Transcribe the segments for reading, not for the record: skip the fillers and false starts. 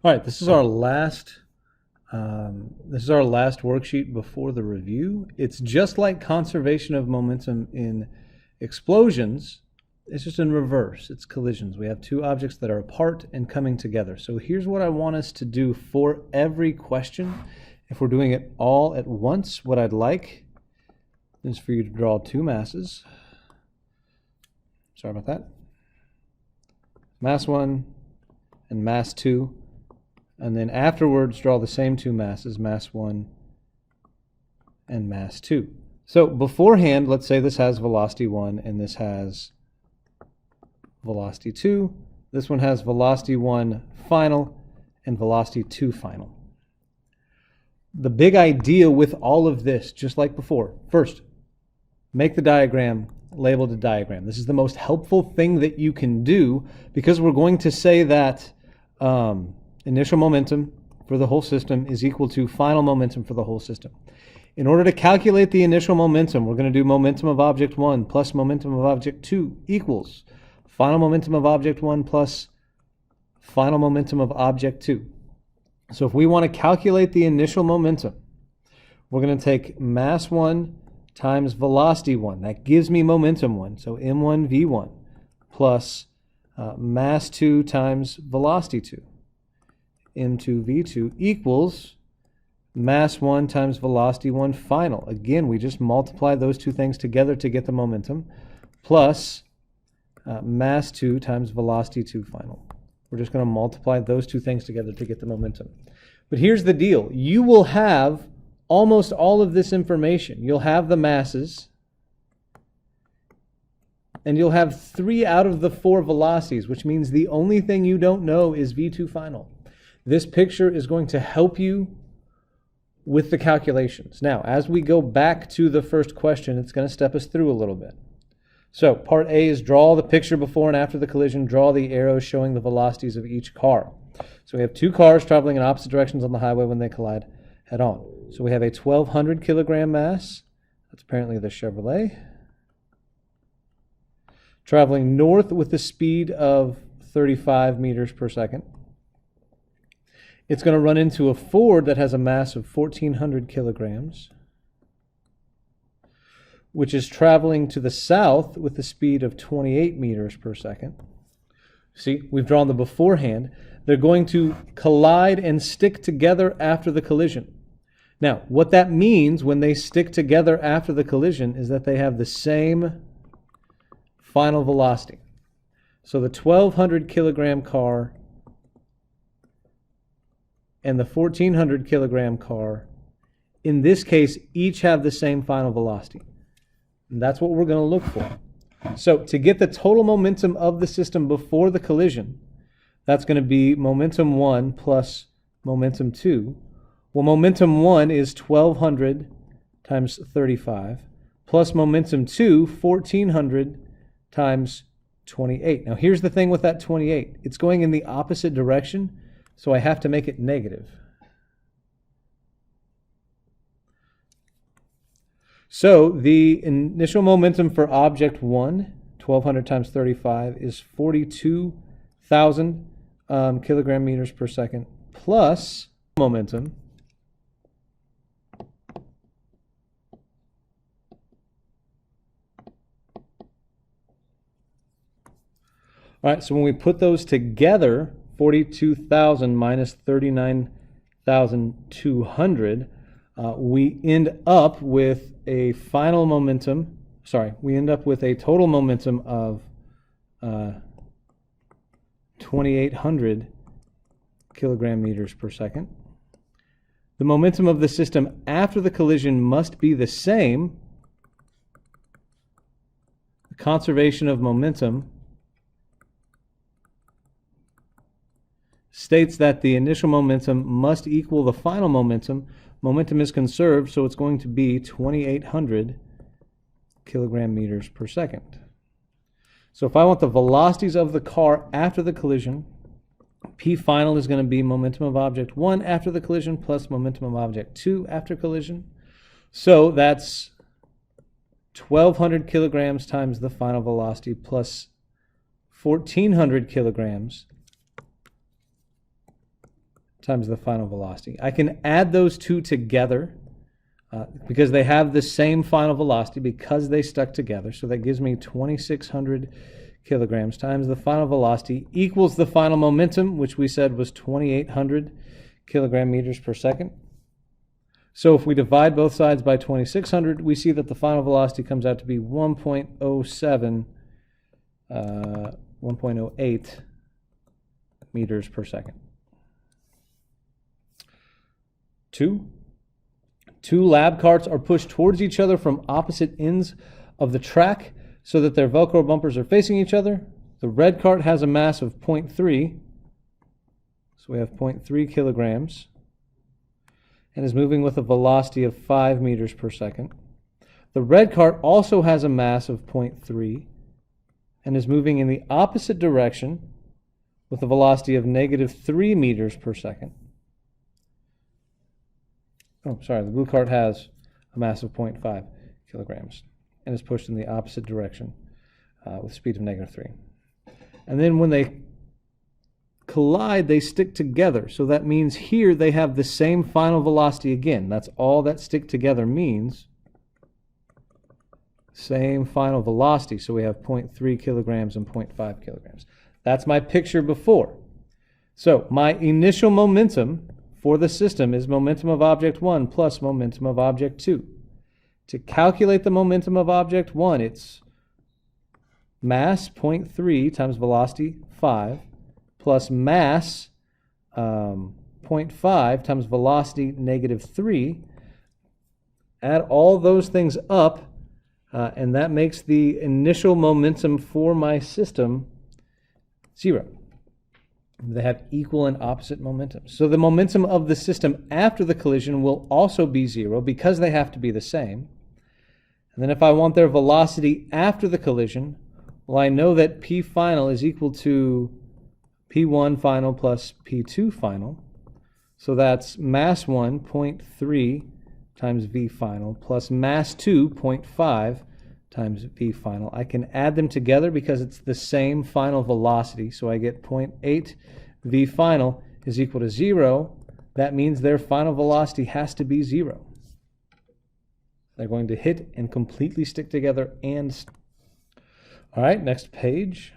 All right, this is our last worksheet before the review. It's just like conservation of momentum in explosions. It's just in reverse. It's collisions. We have two objects that are apart and coming together. So here's what I want us to do for every question. If we're doing it all at once, what I'd like is for you to draw two masses. Sorry about that. Mass 1 and mass 2. And then afterwards, draw the same two masses, mass 1 and mass 2. So beforehand, let's say this has velocity 1 and this has velocity 2. This one has velocity 1 final and velocity 2 final. The big idea with all of this, just like before, first, make the diagram, label the diagram. This is the most helpful thing that you can do because we're going to say that initial momentum for the whole system is equal to final momentum for the whole system. In order to calculate the initial momentum, we're going to do momentum of object 1 plus momentum of object 2 equals final momentum of object 1 plus final momentum of object 2. So if we want to calculate the initial momentum, we're going to take mass 1 times velocity 1. That gives me momentum 1. So m1 v1 plus mass 2 times velocity 2. m2 v2 equals mass 1 times velocity 1 final. Again, we just multiply those two things together to get the momentum, plus mass 2 times velocity 2 final. We're just going to multiply those two things together to get the momentum. But here's the deal. You will have almost all of this information. You'll have the masses, and you'll have 3 out of the 4 velocities, which means the only thing you don't know is v2 final. This picture is going to help you with the calculations. Now, as we go back to the first question, it's going to step us through a little bit. So part A is draw the picture before and after the collision, draw the arrows showing the velocities of each car. So we have two cars traveling in opposite directions on the highway when they collide head on. So we have a 1,200 kilogram mass, that's apparently the Chevrolet, traveling north with the speed of 35 meters per second. It's going to run into a Ford that has a mass of 1,400 kilograms, which is traveling to the south with the speed of 28 meters per second. See, we've drawn the beforehand. They're going to collide and stick together after the collision. Now, what that means when they stick together after the collision is that they have the same final velocity. So the 1,200 kilogram car and the 1,400 kilogram car, in this case, each have the same final velocity. And that's what we're going to look for. So to get the total momentum of the system before the collision, that's going to be momentum 1 plus momentum 2. Well, momentum 1 is 1,200 times 35, plus momentum 2, 1,400 times 28. Now here's the thing with that 28. It's going in the opposite direction, so I have to make it negative. So the initial momentum for object 1, 1,200 times 35, is 42,000 kilogram meters per second, plus momentum all right, so when we put those together, 42,000 minus 39,200, we end up with a final momentum, we end up with a total momentum of 2,800 kilogram meters per second. The momentum of the system after the collision must be the same. The conservation of momentum states that the initial momentum must equal the final momentum. Momentum is conserved, so it's going to be 2,800 kilogram meters per second. So if I want the velocities of the car after the collision, P final is going to be momentum of object 1 after the collision plus momentum of object 2 after collision. So that's 1,200 kilograms times the final velocity plus 1,400 kilograms times the final velocity. I can add those two together because they have the same final velocity because they stuck together. So that gives me 2,600 kilograms times the final velocity equals the final momentum, which we said was 2,800 kilogram meters per second. So if we divide both sides by 2,600, we see that the final velocity comes out to be 1.08 meters per second. Two lab carts are pushed towards each other from opposite ends of the track so that their Velcro bumpers are facing each other. The red cart has a mass of 0.3, so we have 0.3 kilograms, and is moving with a velocity of 5 meters per second. The red cart also has a mass of 0.3 and is moving in the opposite direction with a velocity of -3 meters per second. Oh, sorry, the blue cart has a mass of 0.5 kilograms and is pushed in the opposite direction with speed of -3. And then when they collide, they stick together. So that means here they have the same final velocity again. That's all that stick together means. Same final velocity. So we have 0.3 kilograms and 0.5 kilograms. That's my picture before. So my initial momentum for the system is momentum of object 1 plus momentum of object 2. To calculate the momentum of object 1, it's mass 0.3 times velocity 5 plus mass 0.5 times velocity -3. Add all those things up, and that makes the initial momentum for my system 0. They have equal and opposite momentum. So the momentum of the system after the collision will also be 0 because they have to be the same. And then if I want their velocity after the collision, well, I know that P final is equal to P1 final plus P2 final. So that's mass 1, 0.3 times V final plus mass 2, 0.5 times V final. I can add them together because it's the same final velocity. So I get 0.8 V final is equal to 0. That means their final velocity has to be 0. They're going to hit and completely stick together and... All right, next page.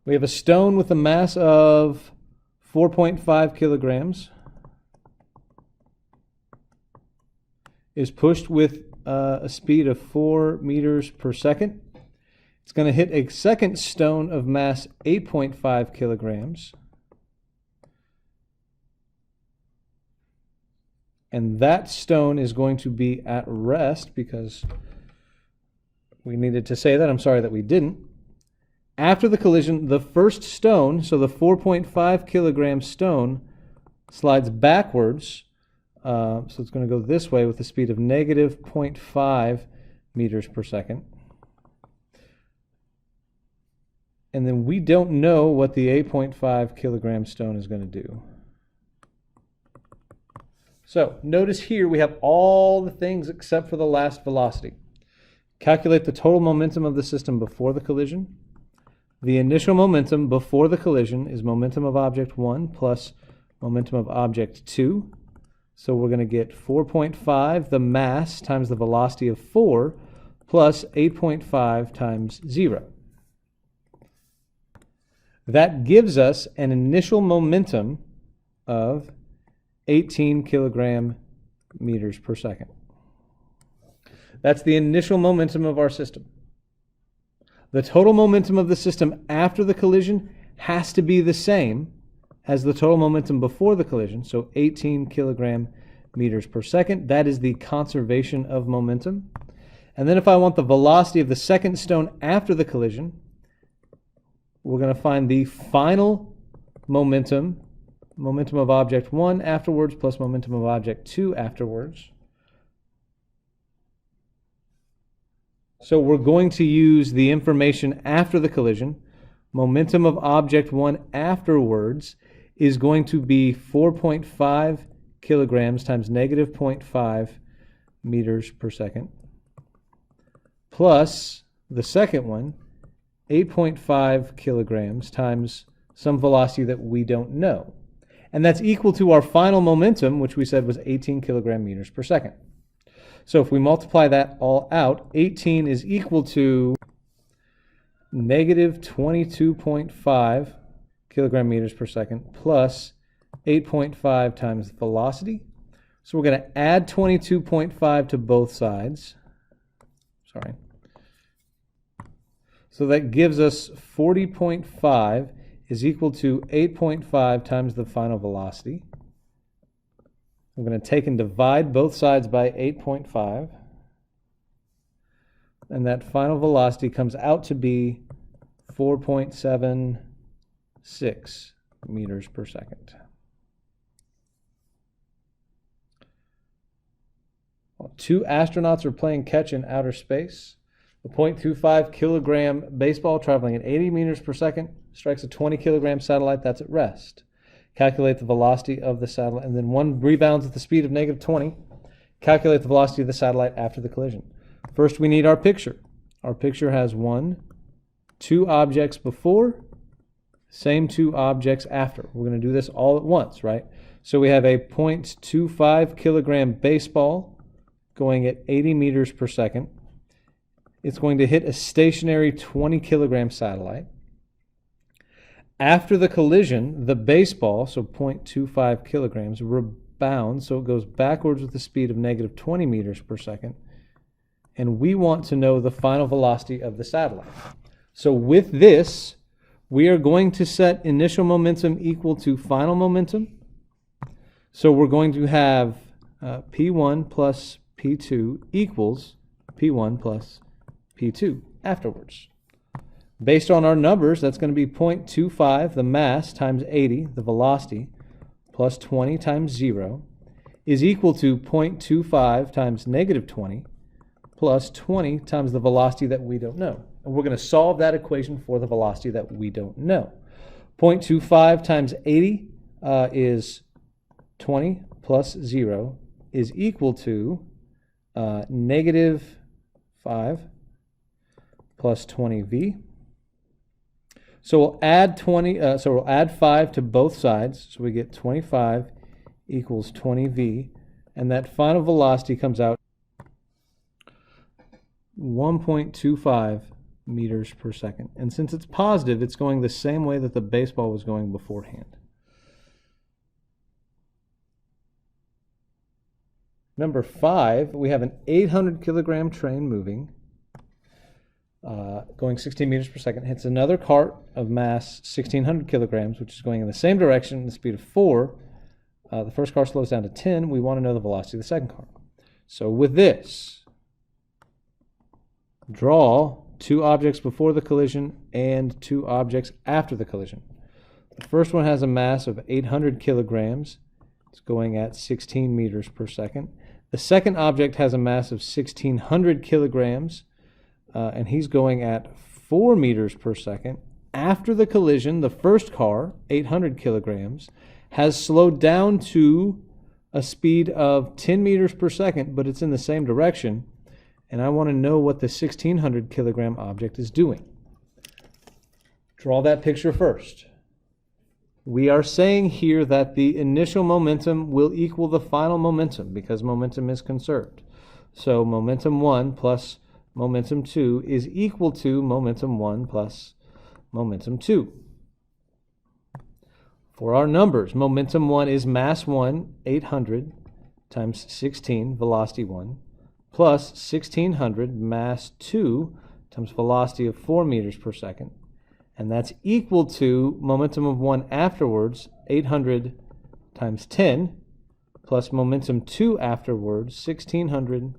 We have a stone with a mass of 4.5 kilograms. Is pushed with a speed of 4 meters per second. It's going to hit a second stone of mass 8.5 kilograms. And that stone is going to be at rest because we needed to say that. I'm sorry that we didn't. After the collision, the first stone, so the 4.5 kilogram stone, slides backwards. So it's going to go this way with a speed of -0.5 meters per second. And then we don't know what the 8.5 kilogram stone is going to do. So notice here we have all the things except for the last velocity. Calculate the total momentum of the system before the collision. The initial momentum before the collision is momentum of object 1 plus momentum of object 2. So we're going to get 4.5, the mass, times the velocity of 4, plus 8.5 times 0. That gives us an initial momentum of 18 kilogram meters per second. That's the initial momentum of our system. The total momentum of the system after the collision has to be the same as the total momentum before the collision, so 18 kilogram meters per second. That is the conservation of momentum. And then if I want the velocity of the second stone after the collision, we're going to find the final momentum, momentum of object 1 afterwards plus momentum of object 2 afterwards. So we're going to use the information after the collision. Momentum of object 1 afterwards is going to be 4.5 kilograms times -0.5 meters per second, plus the second one, 8.5 kilograms times some velocity that we don't know. And that's equal to our final momentum, which we said was 18 kilogram meters per second. So if we multiply that all out, 18 is equal to negative 22.5 kilogram meters per second plus 8.5 times the velocity. So we're going to add 22.5 to both sides. Sorry. So that gives us 40.5 is equal to 8.5 times the final velocity. We're going to take and divide both sides by 8.5. And that final velocity comes out to be 4.76 meters per second. Well, 2 astronauts are playing catch in outer space. A 0.25 kilogram baseball traveling at 80 meters per second strikes a 20 kilogram satellite that's at rest. Calculate the velocity of the satellite, and then one rebounds at the speed of negative 20. Calculate the velocity of the satellite after the collision. First, we need our picture. Our picture has 2 objects before, same 2 objects after. We're going to do this all at once, right? So we have a 0.25 kilogram baseball going at 80 meters per second. It's going to hit a stationary 20 kilogram satellite. After the collision, the baseball, so 0.25 kilograms, rebounds, so it goes backwards with the speed of negative 20 meters per second. And we want to know the final velocity of the satellite. So with this, we are going to set initial momentum equal to final momentum. So we're going to have P1 plus P2 equals P1 plus P2 afterwards. Based on our numbers, that's going to be 0.25, the mass, times 80, the velocity, plus 20 times 0, is equal to 0.25 times negative 20, plus 20 times the velocity that we don't know. And we're going to solve that equation for the velocity that we don't know. 0.25 times 80 is 20 plus 0 is equal to negative 5 plus 20v. So we'll add 5 to both sides. So we get 25 equals 20v, and that final velocity comes out 1.25 meters per second. And since it's positive, it's going the same way that the baseball was going beforehand. Number 5, we have an 800 kilogram train moving, going 16 meters per second, hits another cart of mass 1,600 kilograms, which is going in the same direction at the speed of 4. The first car slows down to 10. We want to know the velocity of the second car. So with this, draw 2 objects before the collision and 2 objects after the collision. The first one has a mass of 800 kilograms. It's going at 16 meters per second. The second object has a mass of 1,600 kilograms, and he's going at 4 meters per second. After the collision, the first car, 800 kilograms, has slowed down to a speed of 10 meters per second, but it's in the same direction. And I want to know what the 1,600 kilogram object is doing. Draw that picture first. We are saying here that the initial momentum will equal the final momentum because momentum is conserved. So momentum 1 plus momentum 2 is equal to momentum 1 plus momentum 2. For our numbers, momentum 1 is mass 1, 800, times 16, velocity 1, plus 1,600, mass 2, times velocity of 4 meters per second. And that's equal to momentum of 1 afterwards, 800 times 10, plus momentum 2 afterwards, 1,600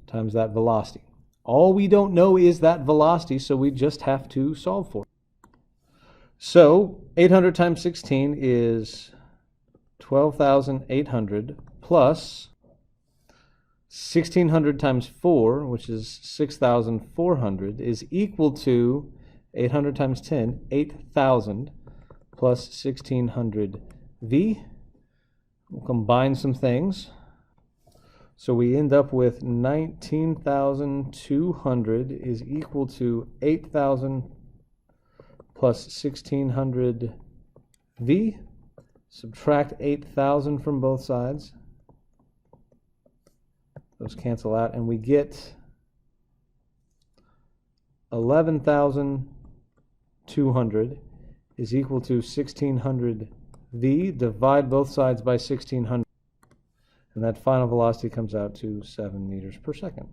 times that velocity. All we don't know is that velocity, so we just have to solve for it. So 800 times 16 is 12,800 plus 1,600 times 4, which is 6,400, is equal to 800 times 10, 8,000 plus 1,600v. We'll combine some things. So we end up with 19,200 is equal to 8,000 plus 1,600v. Subtract 8,000 from both sides. Those cancel out, and we get 11,200 is equal to 1,600 v. Divide both sides by 1,600, and that final velocity comes out to 7 meters per second.